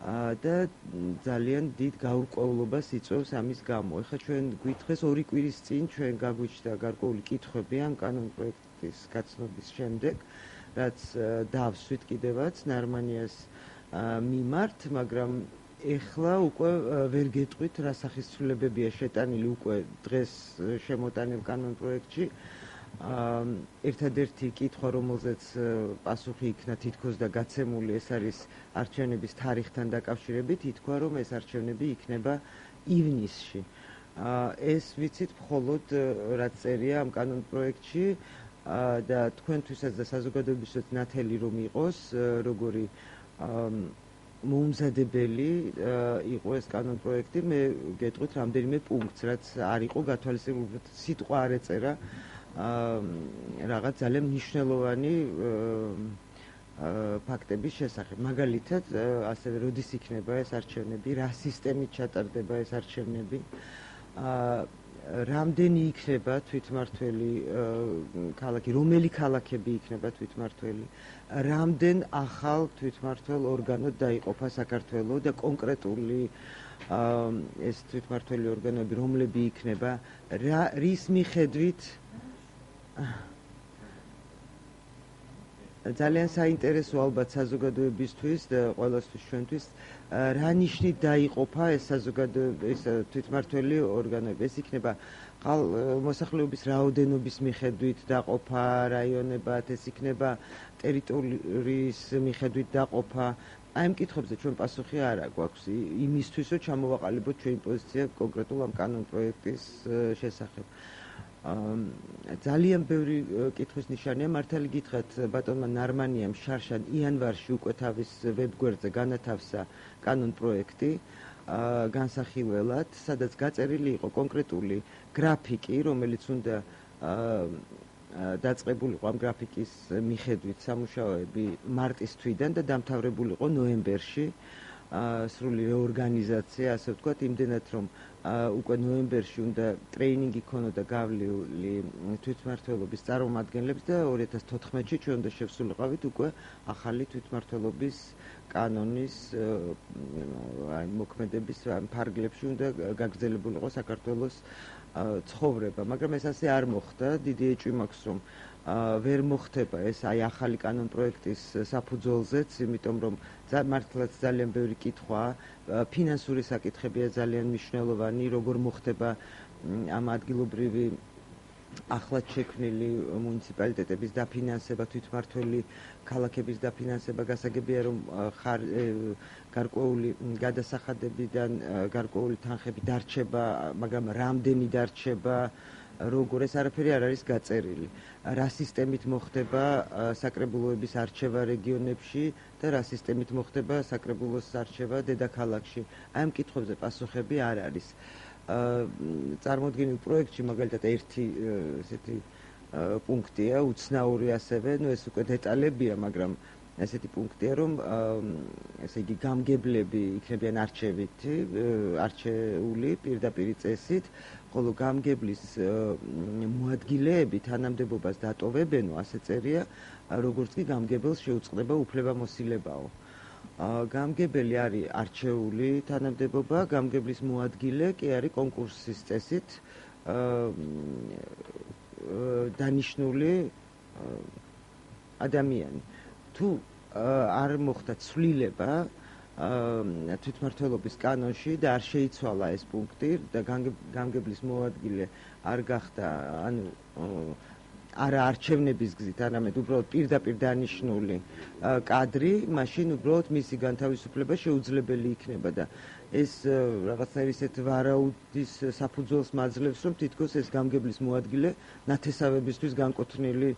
და ძალიან დიდ გაურკვევლობას იწვევს ამის გამო. ეხლა ჩვენ გვითხრეს 2 კვირის წინ ჩვენ გაგვიჩნდა გარკვეული კითხვები ამ კანონ პროექტის გაცნობის შემდეგ, რაც დავსვით კიდევაც ნარმანიას მიმართ, მაგრამ ეხლა უკვე ვერ გეტყვით რა სახის ცვლილებებია შეტანილი უკვე დღეს შემოტანილ კანონ პროექტში. ერთადერთი კითხვა, რომელზეც პასუხი იქნა თითქოს და გაცემული, ეს არის არჩევნების თარიღთან დაკავშირებით, ითქვა, რომ ეს არჩევნები იქნება ივნისში. ეს ვიცით მხოლოდ რაც წერია ამ კანონ პროექტში და თქვენთვისაც და საზოგადოებისათვის ნათელი რომ იყოს, როგორი მოუმზადებელი იყო ეს კანონ პროექტი, მე გეტყვით რამდენიმე პუნქტს, რაც არ იყო გათვალისწინებული, სიტყვა არ ეწერა რაღაც ძალიან მნიშვნელოვანი ფაქტების შესახებ. მაგალითად, ასევე როდის იქნება ეს არჩევნები, რა სისტემით ჩატარდება ეს არჩევნები, რამდენი იქნება თვითმმართველი ქალაქი, რომელი ქალაქები იქნება თვითმმართველი, რამდენ ახალ თვითმმართველ ორგანოდ დაიყოფა საქართველო და კონკრეტული ეს თვითმმართველი ორგანოები რომლები იქნება, რის მიხედვით ძალიან საინტერესო ალბათ საზოგადოებისთვის და ყველასთვის ჩვენთვის რა ნიშნით დაიყოფა ეს ეს თვითმმართველი ორგანოები. ეს იქნება მოსახლეობის რაოდენობის მიხედვით დაყოფა რაიონებად, ეს იქნება ტერიტორიის მიხედვით დაყოფა. აი ამ კითხვებზე ჩვენ პასუხი არ გვაქვს იმისთვის, რომ ჩამოვაყალიბოთ ჩვენი პოზიცია კონკრეტულ ამ კანონ პროექტის შესახებ. ძალიან ბევრი კითხვის ნიშანია. მართალი გითხრათ, ბატონმა ნარმანიამ შარშან იანვარში უკვე თავის ვებგვერდზე განათავსა კანონ პროექტი განსახილველად, სადაც გაწერილი იყო კონკრეტული გრაფიკი, რომელიც უნდა დაწყებულიყო ამ გრაფიკის მიხედვით სამუშაოები მარტის თვიდან და დამთავრებულიყო ნოემბერში. სრული რეორგანიზაცია, ასე ვთქვათ, იმდენად რომ უკვე ნოემბერში უნდა ტრეინინგი ქონოდა გავლილი თვითმმართველობის წარმომადგენლებს და 2014-ში ჩვენ უნდა შევსულიყავით უკვე ახალი თვითმმართველობის კანონის მოქმედების ფარგლებში უნდა გაგრძელებულიყო საქართველოს ცხოვრება. მაგრამ ეს ასე არ მოხდა. დიდი ეჭვი მაქვს, რომ ვერ მოხდება ეს აი ახალი კანონ პროექტის საფუძველზეც, იმიტომ რომ მართლაც ძალიან ბევრი კითხვაა, ფინანსური საკითხებია ძალიან მნიშვნელოვანი, როგორ მოხდება ამ ადგილობრივი ახლად შექმნილი მუნიციპალიტეტების დაფინანსება, თვითმმართველი ქალაქების დაფინანსება. გასაგებია, რომ გარკვეული გადასახადებიდან გარკვეული თანხები დარჩება, მაგრამ რამდენი დარჩება, როგორ ეს არაფერი არ არის გაწერილი. რა სისტემით მოხდება საკრებულოების არჩევა რეგიონებში და რა სისტემით მოხდება საკრებულოს არჩევა დედაქალაქში. აი ამ კითხვებზე პასუხები არ არის. წარმოდგენილ პროექტში მაგალითად ერთი ესეთი პუნქტია, უცნაური ასევე, ეს უკვე დეტალებია, მაგრამ ესეთი პუნქტია, რომ ესე იგი გამგებლები იქნებიან არჩეული პირდაპირი წესით, ხოლო გამგებლის მოადგილეები თანამდებობას დატოვებენო, ასე წერია, როგორც კი გამგებელს შეუწყდება უფლებამოსილებაო. გამგებელი არის არჩეული თანამდებობა, გამგებლის მოადგილე კი არის კონკურსის წესით დანიშნული ადამიანი. თუ არ მოხდა ცვლილება თვითმმართველობის კანონში და არ შეიცვალა ეს პუნქტი და გამგებლის მოადგილე არ გახდა, ანუ არა არჩევნების გზით, არამედ უბრალოდ პირდაპირ დანიშნული კადრი, მაშინ უბრალოდ მისი განთავისუფლება შეუძლებელი იქნება და ეს რაღაცნაირ ისეთ ვარაუდის საფუძველს მაძლევს, რომ თითქოს ეს გამგებლის მოადგილე ნათესავებისთვის განკუთვნილი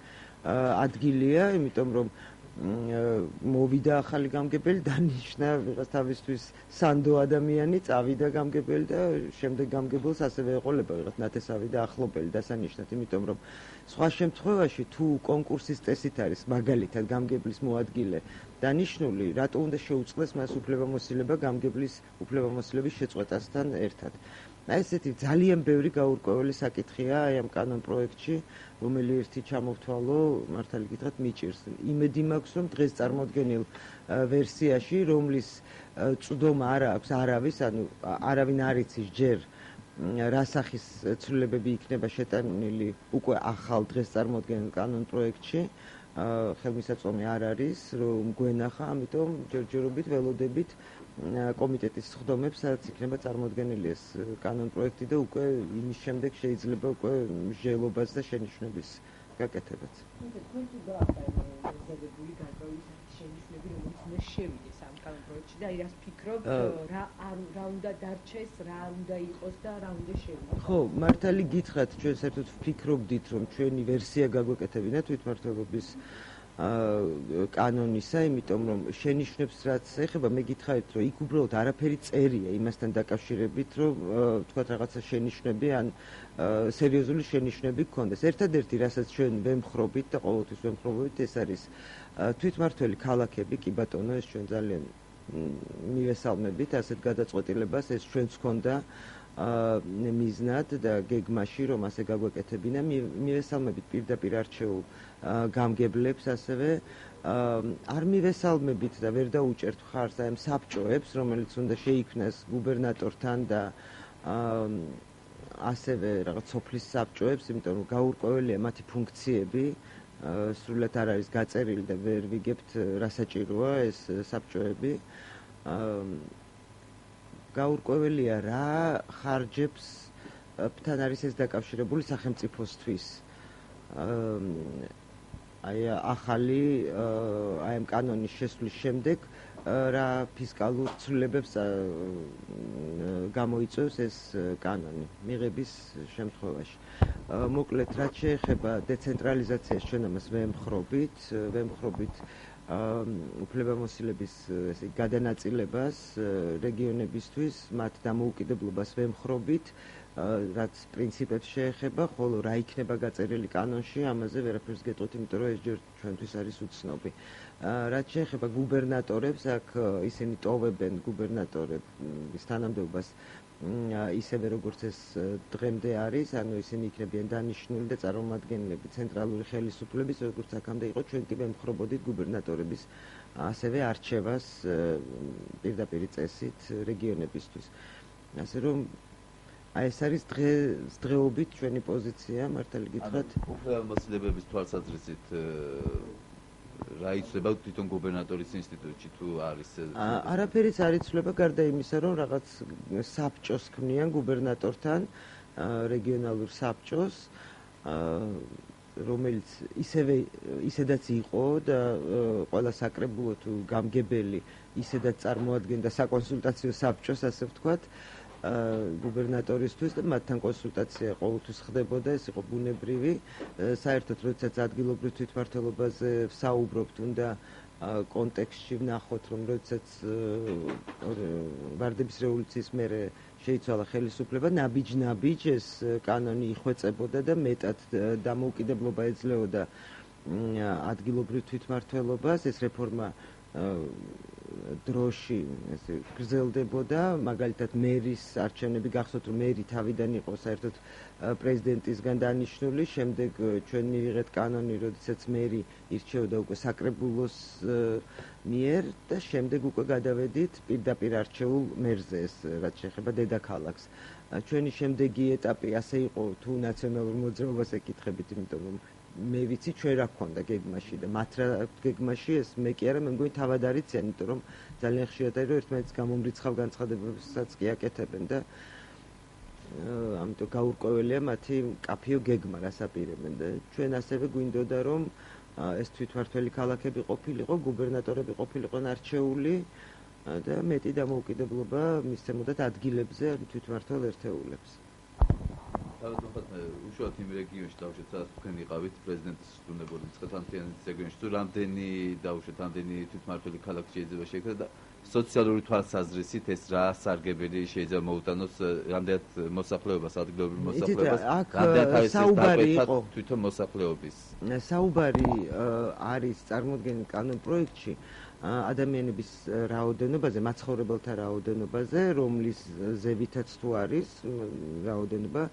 ადგილია, იმიტომ რომ მოვიდა ახალი გამგებელი, დანიშნა ვიღაც თავისთვის სანდო ადამიანი, წავიდა გამგებელი და შემდეგ გამგებელს ასევე ეყოლება ვიღაც ნათესავი და ახლობელი დასანიშნად, იმიტომ რომ სხვა შემთხვევაში თუ კონკურსის წესით არის მაგალითად გამგებლის მოადგილე დანიშნული, რატო უნდა შეუწყდეს მას უფლებამოსილება გამგებლის უფლებამოსილების შეწყვეტასთან ერთად. აი ესეთი ძალიან ბევრი გაურკვეველი საკითხია აი ამ კანონ პროექტში, რომელიც ერთი ჩამოვთვალო, მართალი გითხრათ, მიჭირს. იმედი მაქვს, რომ დღეს წარმოდგენილ ვერსიაში, რომლის წვდომა არ აქვს არავის, ანუ არავინ არ იცის ჯერ რა სახის ცვლილებები იქნება შეტანილი უკვე ახალ დღეს წარმოდგენილ კანონ პროექტში. ხელმისაწვდომი არ არის, რომ გვენახა, ამიტომ ჯერჯერობით ველოდებით კომიტეტის სხდომებს, სადაც იქნება წარმოდგენილი ეს კანონ პროექტი და უკვე იმის შემდეგ შეიძლება უკვე მსჯელობას და შენიშვნების გაკეთებაც. თქვენ თუ გაახსენებული განსხვავებული შენიშვნები, რომელიც უნდა შევიდეს ამ კანონ პროექტში და აი რას ფიქრობთ, რა უნდა დარჩეს, რა უნდა იყოს და რა უნდა შევიდეს? ხო, მართალი გითხრათ, ჩვენ საერთოდ ვფიქრობდით, რომ ჩვენი ვერსია გაგვეკეთებინა თვითმმართველობის კანონისა, იმიტომ რომ შენიშვნებს რაც ეხება, მე გითხარით, რომ იქ უბრალოდ არაფერი წერია იმასთან დაკავშირებით, რომ თქვათ რაღაცა შენიშვნები ან სერიოზული შენიშვნები გქონდეს. ერთადერთი, რასაც ჩვენ ვემხრობით და ყოველთვის ვემხრობებით, ეს არის თვითმმართველი ქალაქები, კი ბატონო, ეს ჩვენ ძალიან მივესალმებით ასეთ გადაწყვეტილებას, ეს ჩვენც გქონდა მიზნად და გეგმაში, რომ ასე გაგვეკეთებინა, მივესალმებით პირდაპირ არჩეულ გამგებლებს, ასევე არ მივესალმებით და ვერ დაუჭერთ მხარს ამ საბჭოებს, რომელიც უნდა შეიქმნას გუბერნატორთან და ასევე რაღაც სოფლის საბჭოებს, იმიტომ რომ გაურკვეველია მათი ფუნქციები, სრულად არ არის გაწერილი და ვერ ვიგებთ რა საჭიროა ეს საბჭოები. გაურკვეველია რა ხარჯებს თან არის ეს დაკავშირებული სახელმწიფოსთვის. აი ახალი აი ამ კანონის შესვლის შემდეგ რა ფისკალურ ცვლილებებს გამოიწვევს ეს კანონი მიღების შემთხვევაში. მოკლედ, რაც შეეხება დეცენტრალიზაციას, ჩვენ ამას ვემხრობით უფლებამოსილების გადანაწილებას რეგიონებისთვის, მათ დამოუკიდებლობას ვემხრობით, რაც პრინციპებს შეეხება, ხოლო რა იქნება გაწერილი კანონში, ამაზე ვერაფერს გეტყვით, იმიტომ რომ ეს ჯერ ჩვენთვის არის უცნობი. რაც შეეხება გუბერნატორებს, აქ ისინი ტოვებენ გუბერნატორების თანამდებობას ისევე როგორც ეს დღემდე არის, ანუ ისინი იქნებიან დანიშნული და წარმომადგენლები ცენტრალური ხელისუფლების, როგორც აქამდე იყო, ჩვენ კი ვემხრობოდით გუბერნატორების ასევე არჩევას პირდაპირი წესით რეგიონებისთვის. ასე რომ აი ეს არის დღეობით ჩვენი პოზიცია, მართალი გითხრათ. უფლებამოსილებების თვალსაზრისით რა იცვლება თვითონ გუბერნატორის ინსტიტუტში თუ არის? არაფერიც არ იცვლება გარდა იმისა, რომ რაღაც საბჭოს ქმნიან გუბერნატორთან, რეგიონალურ საბჭოს, რომელიც ისედაც იყო და ყველა საკრებულო თუ გამგებელი ისედაც წარმოადგენდა საკონსულტაციო საბჭოს, ასე ვთქვათ. გუბერნატორისთვის და მათთან კონსულტაცია ყოველთვის ხდებოდა, ეს იყო ბუნებრივი. საერთოდ, როდესაც ადგილობრივ თვითმმართველობაზე ვსაუბრობთ, უნდა კონტექსტში ვნახოთ, რომ როდესაც ვარდების რევოლუციის მერე შეიცვალა ხელისუფლება, ნაბიჯ-ნაბიჯ ეს კანონი იხვეწებოდა და მეტად დამოუკიდებლობა ეძლეოდა ადგილობრივ თვითმმართველობას, ეს რეფორმა დროში გრძელდებოდა, მაგალითად მერის არჩევნები გახსოვთ, რომ მერი თავიდან იყო საერთოდ პრეზიდენტისგან დანიშნული, შემდეგ ჩვენ მივიღეთ კანონი, როდესაც მერი ირჩეოდა უკვე საკრებულოს მიერ და შემდეგ უკვე გადავედით პირდაპირ არჩეულ მერზე, ეს რაც შეეხება დედაქალაქს. ჩვენი შემდეგი ეტაპი ასე იყო, თუ ნაციონალურ მოძრაობას ეკითხებით, იმიტომ რომ მე ვიცი ჩვენ რა გქონდა გეგმაში და მათ რა გეგმაში, ეს მე კი არა, მე მგონი თავად არიციან, იმიტომ რომ ძალიან ხშირად არის, რომ ერთმანეთს გამომრიცხავ განცხადებებსაც კი აკეთებენ და ამიტომ გაურკვეველია მათი მკაფიო გეგმა, რას აპირებენ და ჩვენ ასევე გვინდოდა, რომ ეს თვითმმართველი ქალაქები ყოფილიყო, გუბერნატორები ყოფილიყო არჩეული და მეტი დამოუკიდებლობა მისცემოდათ ადგილებზე თვითმმართველ ერთეულებს. უშუალოდ იმ რეგიონში დავუშვათ, სადაც თქვენ იყავით პრეზიდენტის უზრუნველყოფის წყალთანთიანის რეგიონში, თუ რამდენი დავუშვათ, რამდენი თვითმმართველი ქალაქი შეიძლება შეიქმნას და სოციალური თვალსაზრისით ეს რა სარგებელი შეიძლება მოუტანოს რამდენად მოსახლეობას, ადგილობრივ მოსახლეობას, რამდენად არის საუბარი იყო თვითონ მოსახლეობის. საუბარი არის წარმოდგენილ კანონ პროექტში ადამიანების რაოდენობაზე, მაცხოვრებელთა რაოდენობაზე, რომლის ზევითაც თუ არის რაოდენობა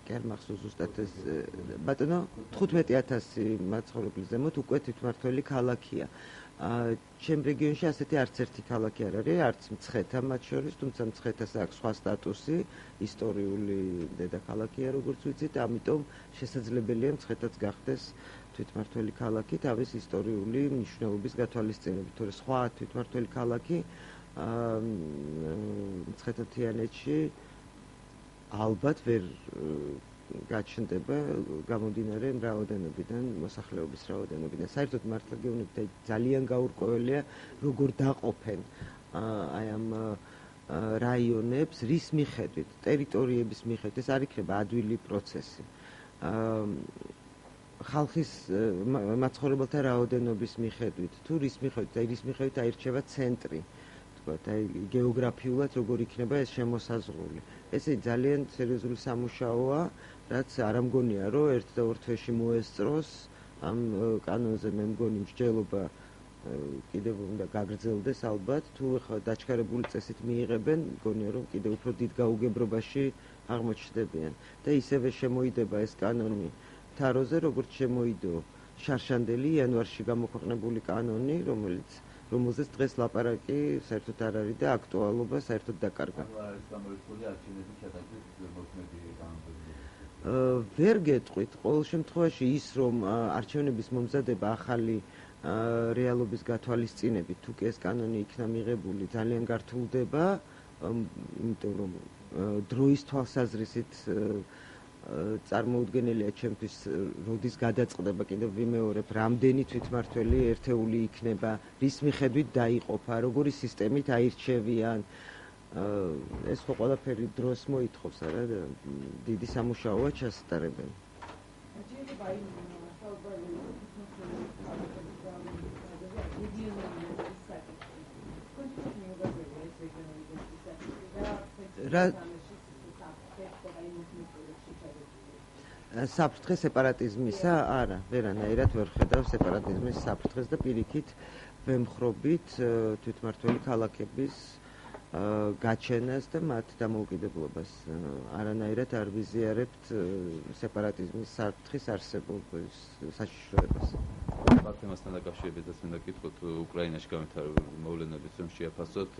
კი არ მახსოვს ზუსტად ეს ბატონო 15,000 მაცხოვრებლის ზემოთ უკვე თვითმმართველი ქალაქია. ჩემ რეგიონში ასეთი არც ერთი ქალაქი არ არის, არც მცხეთა მათ შორის, თუმცა მცხეთას აქვს სხვა სტატუსი, ისტორიული დედაქალაქია, როგორც ვიცით, ამიტომ შესაძლებელია მცხეთაც გახდეს თვითმმართველი ქალაქი თავის ისტორიული მნიშვნელობის გათვალისწინებით. თორე სხვა თვითმმართველი ქალაქი მცხეთ-მთიანეთში ალბათ ვერ გაჩნდება გამომდინარე რაოდენობიდან, მოსახლეობის რაოდენობიდან. საერთოდ მართლა გეუბნებით, ძალიან გაურკვეველია, როგორ დაყოფენ აი ამ რაიონებს, რის მიხედვით, ტერიტორიების მიხედვით. ეს არ იქნება ადვილი პროცესი. ხალხის მაცხოვრებელთა რაოდენობის მიხედვით, თუ რის მიხედვით, აი რის მიხედვით აირჩევა ცენტრი. აი გეოგრაფიულად როგორ იქნება ეს შემოსაზღვრული. ესე ძალიან სერიოზული სამუშაოა, რაც არ ამგონია, რომ ერთ და ორ თვეში მოესწროს ამ კანონზე მე მგონი მსჯელობა კიდევ უნდა გაგრძელდეს ალბათ, თუ ხა დაჩქარებული წესით მიიღებენ, მგონია რომ კიდევ უფრო დიდ გაუგებრობაში აღმოჩნდებიან და ისევე შემოიდება ეს კანონი თაროზე, როგორც შემოიდო შარშანდელი იანვარში გამოქვეყნებული კანონი, რომელზეც დღეს ლაპარაკი საერთოდ არ არის და აქტუალობა საერთოდ დაკარგა. ვერ გეტყვით, ყოველ შემთხვევაში ის რომ არჩევნების მომზადება ახალი რეალობის გათვალისწინებით, თუ კი ეს კანონი იქნა მიღებული, ძალიან გართულდება, იმიტომ რომ დროის თვალსაზრისით წარმოუდგენელია ჩემთვის, როდის გადაწყდება, კიდევ ვიმეორებ, რამდენი თვითმმართველი ერთეული იქნება, რის მიხედვით დაიყოფა, როგორი სისტემით აირჩევიან. ეს ხო ყველაფერი დროს მოითხოვს, არა? დიდი სამუშაოა ჩასატარებელი. საფრთხე სეპარატიზმისა არა, ვერანაირად ვერ ხედავ სეპარატიზმის საფრთხეს და პირიქით ვემხრობით თვითმმართველი ქალაქების გაჩენას და მათ დამოუკიდებლობას. არანაირად არ ვიზიარებთ სეპარატიზმის საფრთხის არსებობის საშიშროებას. თემასთან დაკავშირებითაც მინდა გითხოთ, უკრაინაში გამართული მოვლენების რომ შეაფასოთ,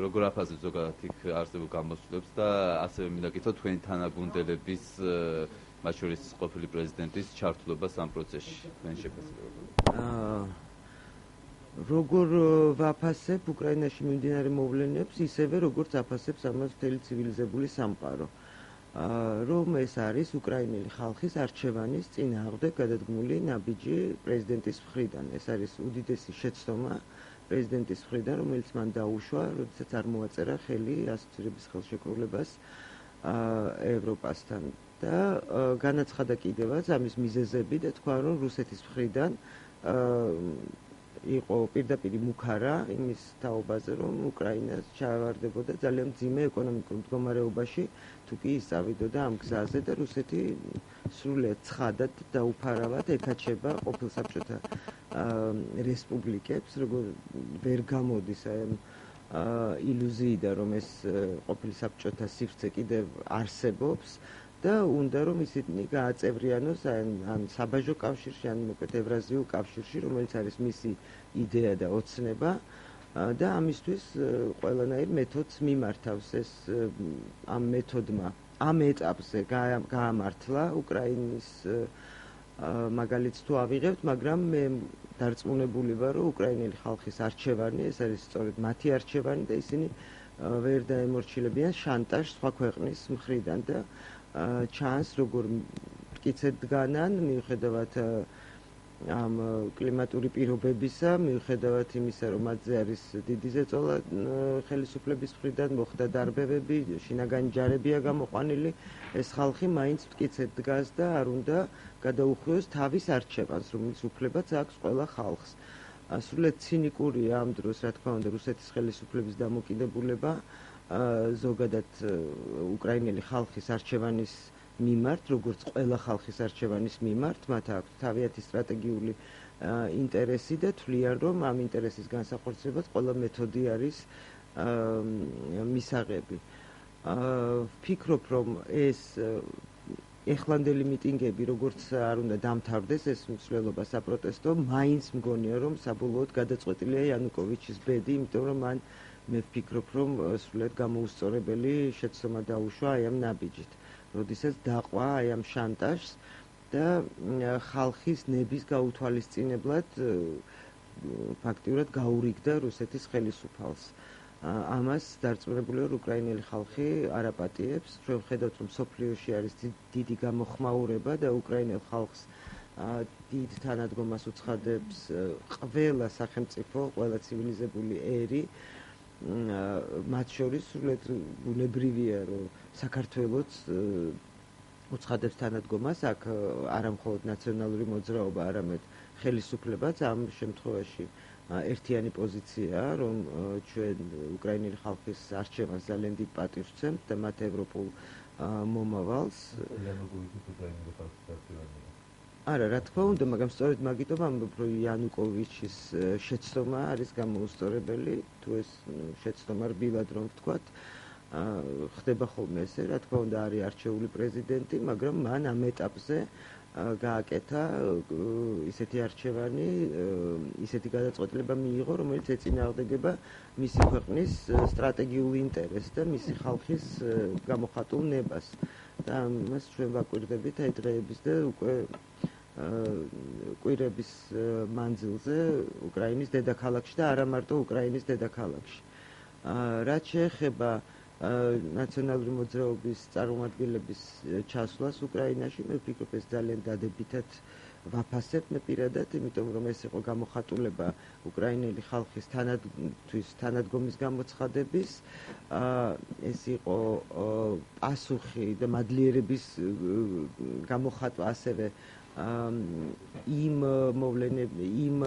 როგორ აფასებთ ზოგადად იქ არსებულ გამოსვლებს და ასევე მინდა გითხოთ თქვენი თანაგუნდელების, მათ შორის ყოფილი პრეზიდენტის ჩართულობას ამ პროცესში, თქვენი შეფასება. როგორ ვაფასებ უკრაინაში მიმდინარე მოვლენებს, ისევე როგორც აფასებს ამას მთელი ცივილიზებული სამყარო. რომ ეს არის უკრაინელი ხალხის არჩევანის წინააღმდეგ გადადგმული ნაბიჯი პრეზიდენტის მხრიდან. ეს არის უდიდესი შეცდომა პრეზიდენტის მხრიდან, რომელიც მან დაუშვა, როდესაც არ მოაწერა ხელი ასოცირების ხელშეკრულებას ევროპასთან. და განაცხადა კიდევაც ამის მიზეზები და თქვა, რომ რუსეთის მხრიდან იყო პირდაპირ მუქარა იმის თაობაზე, რომ უკრაინა ჩავარდებოდა ძალიან მძიმე ეკონომიკურ მდგომარეობაში, თუ კი ისწავიდოდა ამ გზაზე და რუსეთი სრულიად ცხადად დაუფარავად ეკაჩება ყოფილ საბჭოთა რესპუბლიკებს, როგორ ვერ გამოდის ილუზიიდან, რომ ეს ყოფილი საბჭოთა სივრცე კიდევ არსებობს და უნდა რომ ისინი გააწევრიანოს ან საბაჟო კავშირში, ან მოკლედ ევრაზიულ კავშირში, რომელიც არის მისი იდეა და ოცნება და ამისთვის ყველანაირ მეთოდს მიმართავს. ეს ამ მეთოდმა ამ ეტაპზე გაამართლა უკრაინის მაგალითს თუ ავიღებთ, მაგრამ მე დარწმუნებული ვარ, რომ უკრაინელი ხალხის არჩევანი, ეს არის სწორედ მათი არჩევანი და ისინი ვერ დაემორჩილებიან შანტაჟს სხვა ქვეყნის მხრიდან და ჩანს, როგორ მტკიცედ დგანან, მიუხედავად ამ კლიმატური პირობებისა, მიუხედავად იმისა, რომ მათზე არის დიდი ზეწოლა ხელისუფლების მხრიდან, მოხდა დარბევები, შინაგანი ჯარებია გამოყვანილი, ეს ხალხი მაინც მტკიცედ დგას და არ უნდა გადაუხვიოს თავის არჩევანს, რომელიც უფლებაც აქვს ყველა ხალხს. სრულიად ცინიკურია ამ დროს, რა თქმა უნდა, რუსეთის ხელისუფლების დამოკიდებულება ზოგადად უკრაინელი ხალხის არჩევანის მიმართ, როგორც ყველა ხალხის არჩევანის მიმართ, მათ აქვს თავიანთი სტრატეგიული ინტერესი და თვლიან, რომ ამ ინტერესის განსახორციელებლად ყველა მეთოდი არის მისაღები. ვფიქრობ, რომ ეს ეხლანდელი მიტინგები, როგორც არ უნდა დამთავრდეს ეს მსვლელობა საპროტესტო, მაინც მგონია, რომ საბოლოოდ გადაწყვეტილია იანუკოვიჩის ბედი, იმიტომ რომ მან მე ვფიქრობ, რომ სრულად გამოუსწორებელი შეცდომა დაუშვა აი ამ ნაბიჯით, როდესაც დაყვა აი ამ შანტაჟს და ხალხის ნების გაუთვალისწინებლად ფაქტიურად გაურიგდა რუსეთის ხელისუფალს. ამას დარწმუნებული ვარ, უკრაინელი ხალხი არ აპატიებს. ჩვენ ვხედავთ, რომ სოფლიოში არის დიდი გამოხმაურება და უკრაინელ ხალხს დიდ თანადგომას უცხადებს ყველა სახელმწიფო, ყველა ცივილიზებული ერი. მათ შორის სრულად ბუნებრივია, რომ საქართველოც უცხადებს თანადგომას, აქ არა მხოლოდ ნაციონალური მოძრაობა, არამედ ხელისუფლებაც ამ შემთხვევაში ერთიანი პოზიციაა, რომ ჩვენ უკრაინელი ხალხის არჩევანს ძალიან დიდ პატივს ვცემთ და მათ ევროპულ მომავალს. არა, რა თქმა უნდა, მაგრამ სწორედ მაგიტომ ამბობ, რომ იანუკოვიჩის შეცდომა არის გამოუსწორებელი, თუ ეს შეცდომა რბილად რომ ვთქვათ, ხდება ხოლმე ესე, რა თქმა უნდა, არის არჩეული პრეზიდენტი, მაგრამ მან ამ ეტაპზე გააკეთა ისეთი არჩევანი, ისეთი გადაწყვეტილება მიიღო, რომელიც ეწინააღმდეგება მისი ქვეყნის სტრატეგიულ ინტერესს და მისი ხალხის გამოხატულ ნებას. და ამას ჩვენ ვაკვირდებით აი დღეების და უკვე კვირების მანძილზე უკრაინის დედაქალაქში და არა მარტო უკრაინის დედაქალაქში. რაც შეეხება ნაციონალური მოძრაობის წარმომადგენლების ჩასვლას უკრაინაში, მე ვფიქრობ, ეს ძალიან დადებითად ვაფასებ მე პირადად, იმიტომ რომ ეს იყო გამოხატულება უკრაინელი ხალხის თანადგომის გამოცხადების, ეს იყო პასუხი და მადლიერების გამოხატვა ასევე იმ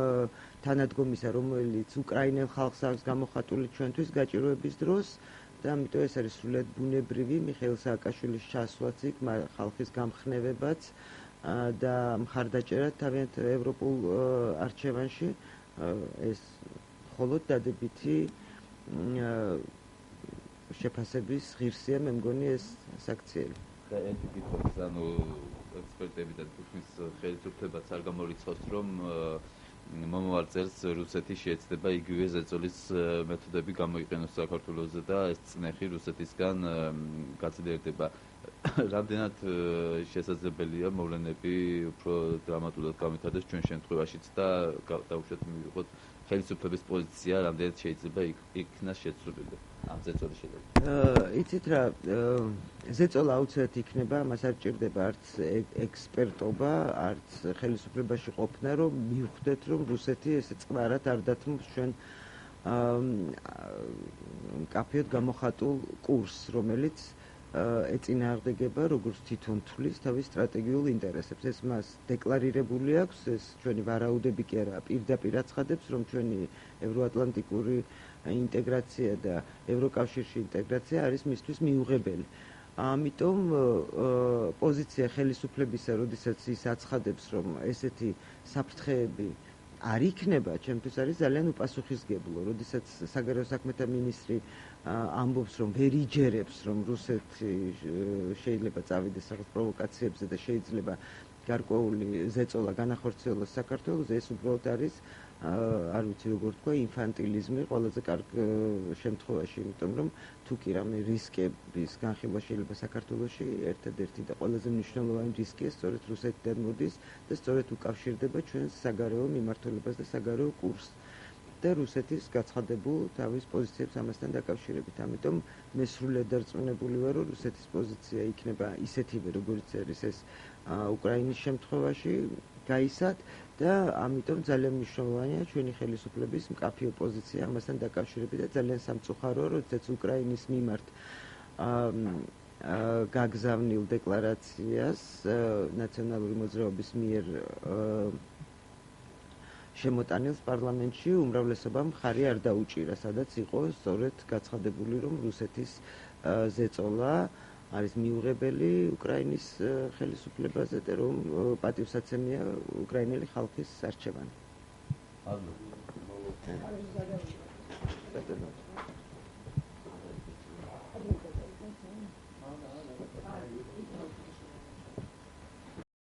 თანადგომისა, რომელიც უკრაინელ ხალხს აქვს გამოხატული ჩვენთვის გაჭირვების დროს და ამიტომ ეს არის სრულად ბუნებრივი მიხეილ სააკაშვილის ჩასვლაც იქ, ხალხის გამხნევებაც და მხარდაჭერა თავიანთ ევროპულ არჩევანში ეს მხოლოდ დადებითი შეფასების ღირსია, მე მგონი ეს საქციელი. და ერთი კითხვაც, ანუ ექსპერტები და თითქმის ხელისუფლებაც არ გამორიცხავს, რომ მომავალ წელს რუსეთი შეეცდება იგივე ზეწოლის მეთოდები გამოიყენოს საქართველოზე და ეს წნეხი რუსეთისგან გაწილიერდება. რამდენად შესაძლებელია მოვლენები უფრო დრამატულად გამვითარდეს ჩვენ შემთხვევაშიც და დაუშვათ მივიღოთ ხელისუფლების პოზიცია, რამდენად შეიძლება იქნას შეცვლილი ამ ზეწოლის შედეგად. იცით რა, ზეწოლა აუცილებლად იქნება, მას არ ჭირდება არც ექსპერტობა, არც ხელისუფლებაში ყოფნა, რომ მივხვდეთ, რომ რუსეთი ესე წყნარად არ დათმობს ჩვენ მკაფიოდ გამოხატულ კურსს, რომელიც ეწინააღმდეგება როგორც თვითონ თვლის თავის სტრატეგიულ ინტერესებს. ეს მას დეკლარირებული აქვს, ეს ჩვენი ვარაუდები კი არა, პირდაპირ აცხადებს, რომ ჩვენი ევროატლანტიკური ინტეგრაცია და ევროკავშირში ინტეგრაცია არის მისთვის მიუღებელი. ამიტომ პოზიცია ხელისუფლებისა, როდესაც ის აცხადებს, რომ ესეთი საფრთხეები არ იქნება, ჩემთვის არის ძალიან უპასუხისმგებლო, როდესაც საგარეო საქმეთა მინისტრი ამბობს, რომ ვერ იჯერებს, რომ რუსეთი შეიძლება წავიდეს რაღაც პროვოკაციებზე და შეიძლება გარკვეული ზეწოლა განახორციელოს საქართველოს, ეს უბრალოდ არის არ ვიცი როგორ თქვა, ინფანტილიზმი ყველაზე კარგ შემთხვევაში, იმიტომ რომ თუ კი რამე რისკების განხილვა შეიძლება საქართველოში, ერთადერთი და ყველაზე მნიშვნელოვანი რისკია სწორედ რუსეთიდან მოდის და სწორედ უკავშირდება ჩვენს საგარეო მიმართულებას და საგარეო კურსს. და რუსეთის გაცხადებულ თავის პოზიციებს ამასთან დაკავშირებით. ამიტომ მე სრულად დარწმუნებული ვარ, რომ რუსეთის პოზიცია იქნება ისეთივე, როგორც არის ეს უკრაინის შემთხვევაში გაისად და ამიტომ ძალიან მნიშვნელოვანია ჩვენი ხელისუფლების მკაფიო პოზიცია ამასთან დაკავშირებით და ძალიან სამწუხაროა, როდესაც უკრაინის მიმართ გაგზავნილ დეკლარაციას ნაციონალური მოძრაობის მიერ შემოტანილს პარლამენტში უმრავლესობამ მხარი არ დაუჭირა, სადაც იყო სწორედ გაცხადებული, რომ რუსეთის ზეწოლა არის მიუღებელი უკრაინის ხელისუფლებაზე და რომ პატივსაცემია უკრაინელი ხალხის არჩევანი. ალბათ.